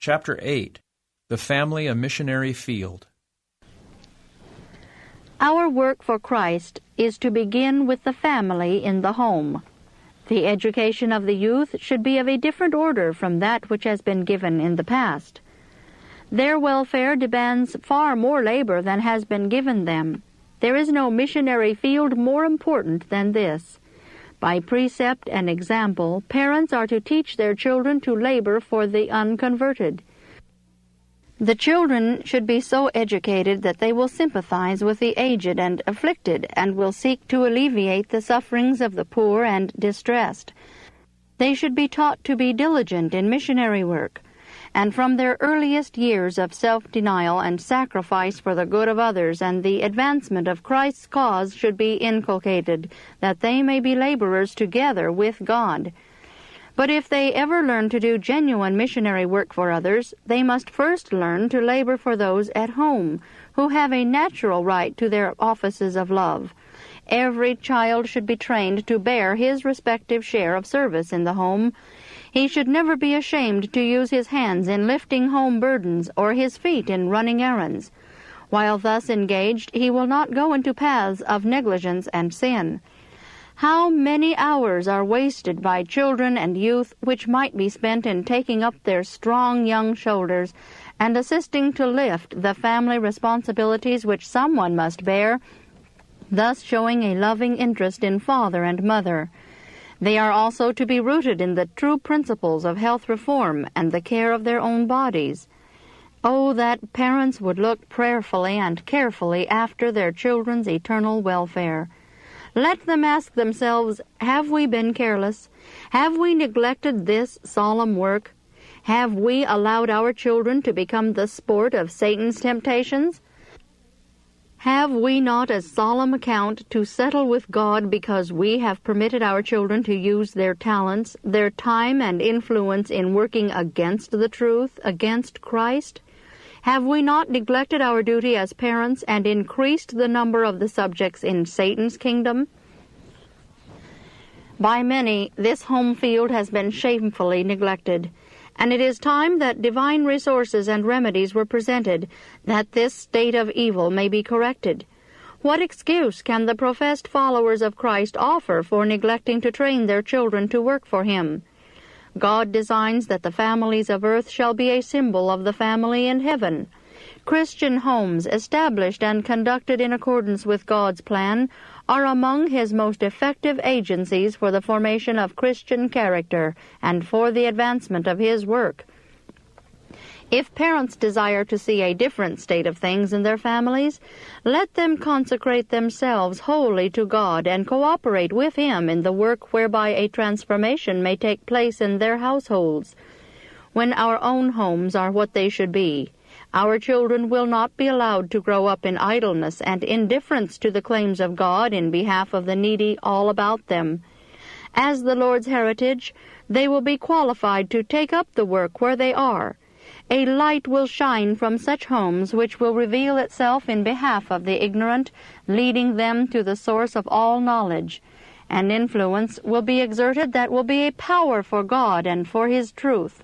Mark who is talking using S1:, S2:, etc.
S1: Chapter 8. The Family a Missionary Field.
S2: Our work for Christ is to begin with the family in the home. The education of the youth should be of a different order from that which has been given in the past. Their welfare demands far more labor than has been given them. There is no missionary field more important than this. By precept and example, parents are to teach their children to labor for the unconverted. The children should be so educated that they will sympathize with the aged and afflicted, and will seek to alleviate the sufferings of the poor and distressed. They should be taught to be diligent in missionary work, and from their earliest years of self-denial and sacrifice for the good of others and the advancement of Christ's cause should be inculcated, that they may be laborers together with God. But if they ever learn to do genuine missionary work for others, they must first learn to labor for those at home, who have a natural right to their offices of love. Every child should be trained to bear his respective share of service in the home. He should never be ashamed to use his hands in lifting home burdens or his feet in running errands. While thus engaged, he will not go into paths of negligence and sin. How many hours are wasted by children and youth which might be spent in taking up their strong young shoulders and assisting to lift the family responsibilities which someone must bear, thus showing a loving interest in father and mother. They are also to be rooted in the true principles of health reform and the care of their own bodies. Oh, that parents would look prayerfully and carefully after their children's eternal welfare. Let them ask themselves, have we been careless? Have we neglected this solemn work? Have we allowed our children to become the sport of Satan's temptations? Have we not a solemn account to settle with God because we have permitted our children to use their talents, their time and influence in working against the truth, against Christ? Have we not neglected our duty as parents and increased the number of the subjects in Satan's kingdom? By many, this home field has been shamefully neglected, and it is time that divine resources and remedies were presented, that this state of evil may be corrected. What excuse can the professed followers of Christ offer for neglecting to train their children to work for Him? God designs that the families of earth shall be a symbol of the family in heaven. Christian homes, established and conducted in accordance with God's plan, are among His most effective agencies for the formation of Christian character and for the advancement of His work. If parents desire to see a different state of things in their families, let them consecrate themselves wholly to God and cooperate with Him in the work whereby a transformation may take place in their households. When our own homes are what they should be, our children will not be allowed to grow up in idleness and indifference to the claims of God in behalf of the needy all about them. As the Lord's heritage, they will be qualified to take up the work where they are. A light will shine from such homes which will reveal itself in behalf of the ignorant, leading them to the source of all knowledge. An influence will be exerted that will be a power for God and for His truth.